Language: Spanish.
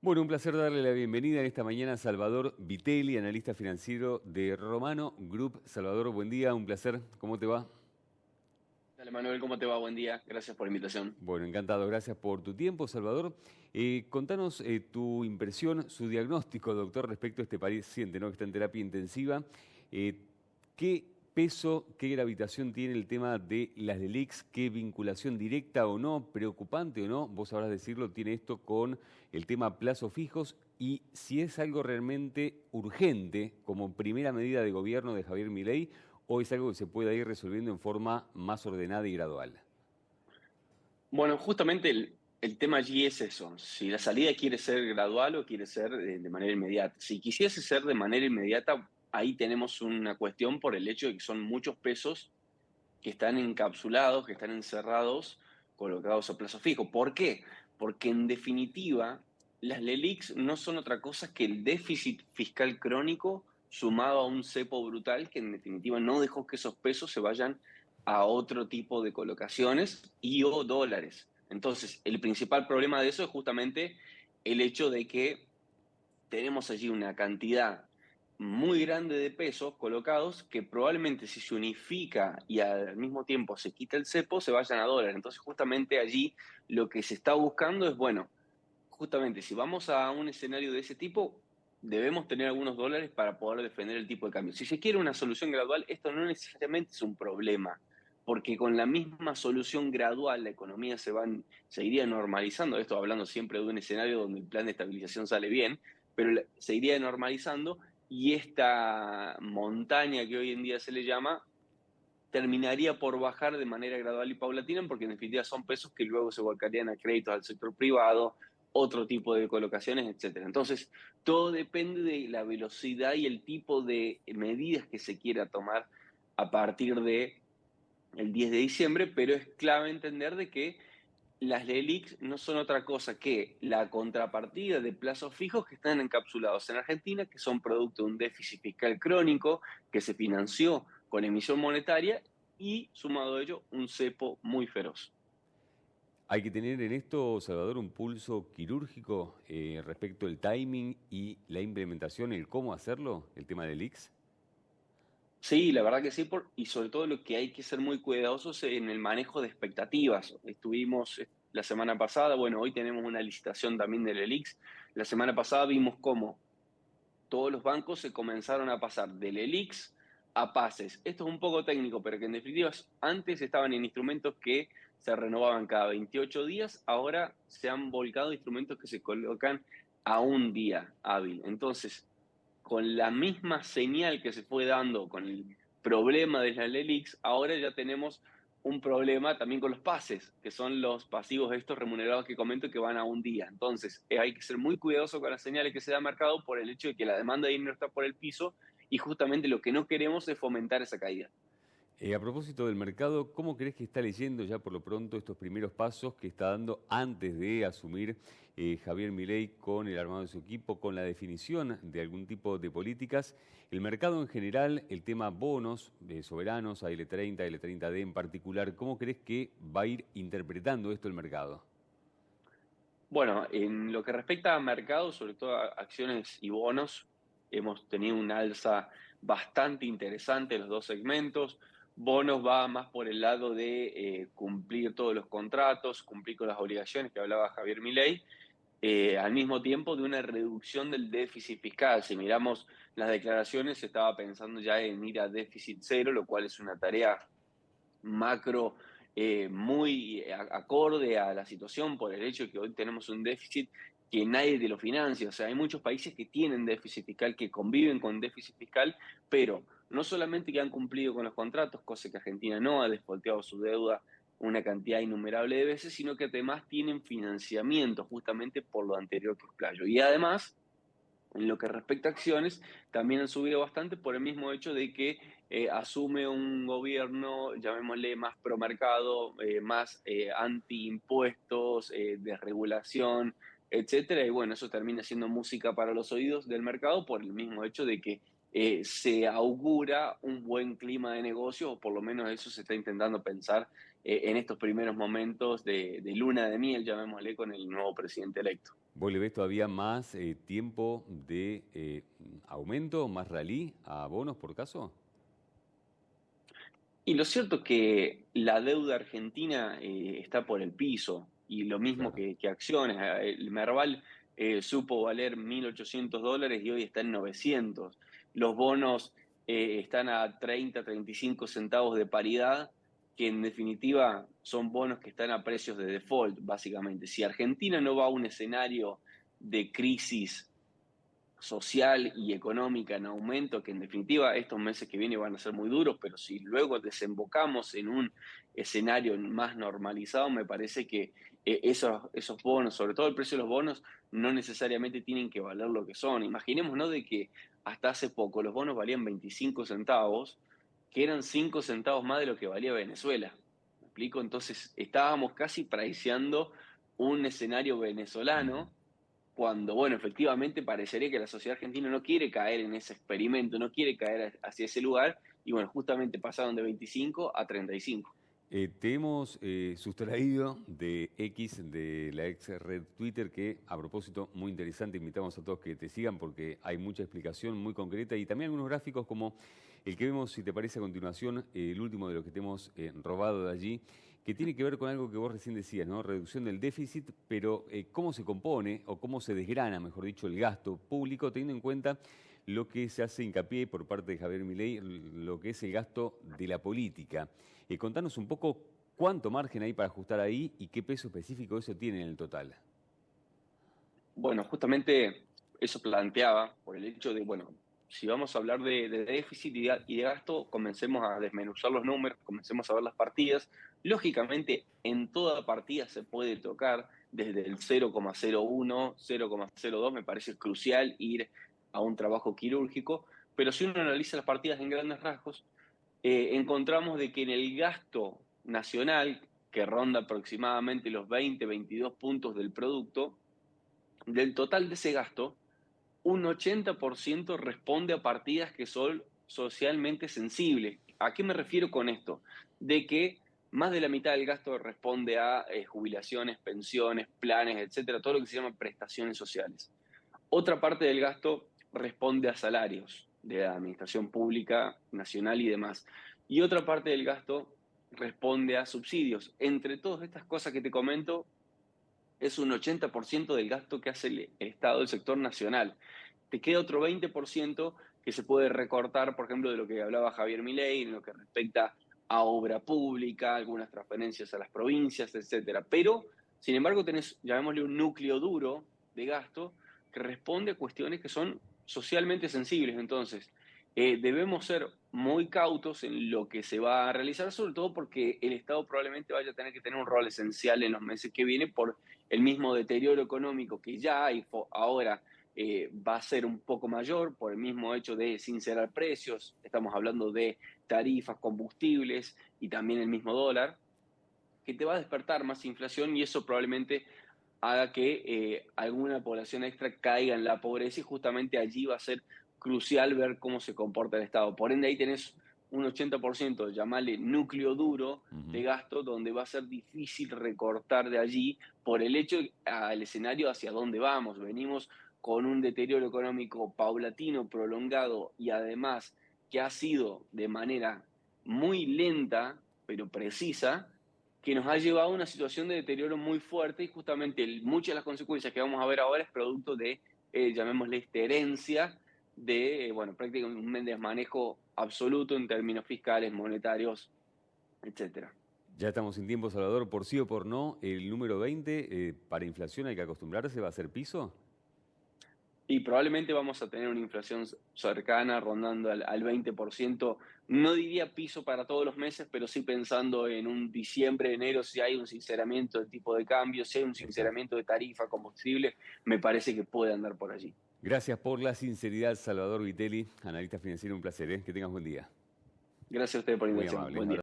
Bueno, un placer darle la bienvenida en esta mañana a Salvador Vitelli, analista financiero de Romano Group. Salvador, buen día, un placer. ¿Cómo te va? Dale, Manuel, ¿cómo te va? Buen día. Gracias por la invitación. Bueno, encantado. Gracias por tu tiempo, Salvador. Contanos tu impresión, su diagnóstico, doctor, respecto a este paciente, ¿no?, que está en terapia intensiva. ¿Qué peso, qué gravitación tiene el tema de las LELIQs? ¿Qué vinculación directa o no, preocupante o no, vos sabrás decirlo, tiene esto con el tema plazos fijos? Y si es algo realmente urgente como primera medida de gobierno de Javier Milei, o es algo que se pueda ir resolviendo en forma más ordenada y gradual. Bueno, justamente el tema allí es eso. Si la salida quiere ser gradual o quiere ser de manera inmediata. Si quisiese ser de manera inmediata, ahí tenemos una cuestión por el hecho de que son muchos pesos que están encapsulados, que están encerrados, colocados a plazo fijo. ¿Por qué? Porque en definitiva, las LELIQs no son otra cosa que el déficit fiscal crónico sumado a un cepo brutal que en definitiva no dejó que esos pesos se vayan a otro tipo de colocaciones y o dólares. Entonces, el principal problema de eso es justamente el hecho de que tenemos allí una cantidad muy grande de pesos colocados que probablemente si se unifica y al mismo tiempo se quita el cepo, se vayan a dólar. Entonces justamente allí lo que se está buscando es, bueno, justamente si vamos a un escenario de ese tipo, debemos tener algunos dólares para poder defender el tipo de cambio. Si se quiere una solución gradual, esto no necesariamente es un problema, porque con la misma solución gradual la economía se iría normalizando, esto hablando siempre de un escenario donde el plan de estabilización sale bien, pero se iría normalizando y esta montaña que hoy en día se le llama terminaría por bajar de manera gradual y paulatina, porque en definitiva son pesos que luego se volcarían a créditos al sector privado, otro tipo de colocaciones, etcétera. Entonces, todo depende de la velocidad y el tipo de medidas que se quiera tomar a partir de el 10 de diciembre, pero es clave entender de que las LELIQs no son otra cosa que la contrapartida de plazos fijos que están encapsulados en Argentina, que son producto de un déficit fiscal crónico que se financió con emisión monetaria y, sumado a ello, un cepo muy feroz. Hay que tener en esto, Salvador, un pulso quirúrgico respecto al timing y la implementación, el cómo hacerlo, el tema del IX. Sí, la verdad que sí, y sobre todo lo que hay que ser muy cuidadosos en el manejo de expectativas. Estuvimos la semana pasada, bueno, hoy tenemos una licitación también del ELIX. La semana pasada vimos cómo todos los bancos se comenzaron a pasar del ELIX a PASES. Esto es un poco técnico, pero que en definitiva antes estaban en instrumentos que se renovaban cada 28 días, ahora se han volcado instrumentos que se colocan a un día hábil. Entonces, con la misma señal que se fue dando con el problema de la LELIX, ahora ya tenemos un problema también con los pases, que son los pasivos estos remunerados que comento que van a un día. Entonces, hay que ser muy cuidadoso con las señales que se da mercado por el hecho de que la demanda de dinero está por el piso y justamente lo que no queremos es fomentar esa caída. A propósito del mercado, ¿cómo crees que está leyendo ya por lo pronto estos primeros pasos que está dando antes de asumir Javier Milei con el armado de su equipo, con la definición de algún tipo de políticas? El mercado en general, el tema bonos soberanos, AL30, L30D en particular, ¿cómo crees que va a ir interpretando esto el mercado? Bueno, en lo que respecta a mercados, sobre todo a acciones y bonos, hemos tenido un alza bastante interesante en los dos segmentos. Bonos va más por el lado de cumplir todos los contratos, cumplir con las obligaciones que hablaba Javier Milei, al mismo tiempo de una reducción del déficit fiscal. Si miramos las declaraciones, se estaba pensando ya en ir a déficit cero, lo cual es una tarea macro muy acorde a la situación por el hecho de que hoy tenemos un déficit que nadie te lo financia. O sea, hay muchos países que tienen déficit fiscal, que conviven con déficit fiscal, pero no solamente que han cumplido con los contratos, cosa que Argentina no ha desfolteado su deuda una cantidad innumerable de veces, sino que además tienen financiamiento justamente por lo anterior que explayo. Y además, en lo que respecta a acciones, también han subido bastante por el mismo hecho de que asume un gobierno, llamémosle más promercado, más anti-impuestos, desregulación, etcétera. Y bueno, eso termina siendo música para los oídos del mercado por el mismo hecho de que se augura un buen clima de negocio, o por lo menos eso se está intentando pensar en estos primeros momentos de luna de miel, llamémosle, con el nuevo presidente electo. ¿Vos le ves todavía más tiempo de aumento, más rally a bonos por caso? Y lo cierto es que la deuda argentina está por el piso, y lo mismo Claro. que acciones. El Merval supo valer $1.800 y hoy está en 900. Los bonos están a 30, 35 centavos de paridad, que en definitiva son bonos que están a precios de default, básicamente. Si Argentina no va a un escenario de crisis social y económica en aumento, que en definitiva estos meses que vienen van a ser muy duros, pero si luego desembocamos en un escenario más normalizado, me parece que esos bonos, sobre todo el precio de los bonos, no necesariamente tienen que valer lo que son. Imaginémonos de que hasta hace poco los bonos valían 25 centavos, que eran 5 centavos más de lo que valía Venezuela. ¿Me explico? Entonces estábamos casi priceando un escenario Ujú. venezolano, cuando, bueno, efectivamente parecería que la sociedad argentina no quiere caer en ese experimento, no quiere caer hacia ese lugar, y bueno, justamente pasaron de 25 a 35. Te hemos sustraído de X, de la ex red Twitter, que a propósito, muy interesante, invitamos a todos que te sigan porque hay mucha explicación muy concreta y también algunos gráficos como el que vemos, si te parece a continuación, el último de los que te hemos robado de allí, que tiene que ver con algo que vos recién decías, ¿no? Reducción del déficit, pero cómo se compone o cómo se desgrana, mejor dicho, el gasto público, teniendo en cuenta lo que se hace hincapié por parte de Javier Milei, lo que es el gasto de la política. Contanos un poco cuánto margen hay para ajustar ahí y qué peso específico eso tiene en el total. Bueno, justamente eso planteaba por el hecho de, bueno, si vamos a hablar de déficit y de gasto, comencemos a desmenuzar los números, comencemos a ver las partidas. Lógicamente, en toda partida se puede tocar desde el 0,01, 0,02, me parece crucial ir a un trabajo quirúrgico, pero si uno analiza las partidas en grandes rasgos, encontramos de que en el gasto nacional, que ronda aproximadamente los 20, 22 puntos del producto, del total de ese gasto, un 80% responde a partidas que son socialmente sensibles. ¿A qué me refiero con esto? De que más de la mitad del gasto responde a jubilaciones, pensiones, planes, etcétera, todo lo que se llama prestaciones sociales. Otra parte del gasto responde a salarios de la administración pública, nacional y demás. Y otra parte del gasto responde a subsidios. Entre todas estas cosas que te comento, es un 80% del gasto que hace el Estado del sector nacional. Te queda otro 20% que se puede recortar, por ejemplo, de lo que hablaba Javier Milei, en lo que respecta a obra pública, algunas transferencias a las provincias, etcétera. Pero, sin embargo, tenés, llamémosle, un núcleo duro de gasto que responde a cuestiones que son socialmente sensibles. Entonces, debemos ser muy cautos en lo que se va a realizar, sobre todo porque el Estado probablemente vaya a tener que tener un rol esencial en los meses que vienen por el mismo deterioro económico que ya hay ahora. Va a ser un poco mayor por el mismo hecho de sincerar precios. Estamos hablando de tarifas, combustibles y también el mismo dólar, que te va a despertar más inflación, y eso probablemente haga que alguna población extra caiga en la pobreza, y justamente allí va a ser crucial ver cómo se comporta el Estado. Por ende, ahí tenés un 80%, llamarle núcleo duro de Ujú. gasto, donde va a ser difícil recortar de allí por el hecho al escenario hacia dónde vamos. Venimos con un deterioro económico paulatino, prolongado, y además que ha sido de manera muy lenta, pero precisa, que nos ha llevado a una situación de deterioro muy fuerte, y justamente muchas de las consecuencias que vamos a ver ahora es producto de, llamémosle, esta herencia de, bueno, prácticamente un desmanejo absoluto en términos fiscales, monetarios, etcétera. Ya estamos sin tiempo, Salvador. Por sí o por no, el número 20, para inflación hay que acostumbrarse, ¿va a ser piso? Y probablemente vamos a tener una inflación cercana, rondando al 20%. No diría piso para todos los meses, pero sí pensando en un diciembre, enero, si hay un sinceramiento de tipo de cambio, si hay un Está. sinceramiento de tarifa, combustible, me parece que puede andar por allí. Gracias por la sinceridad, Salvador Vitelli, analista financiero, un placer, ¿eh? Que tengas buen día. Gracias a ustedes por la Muy invitación. amable. Buen día.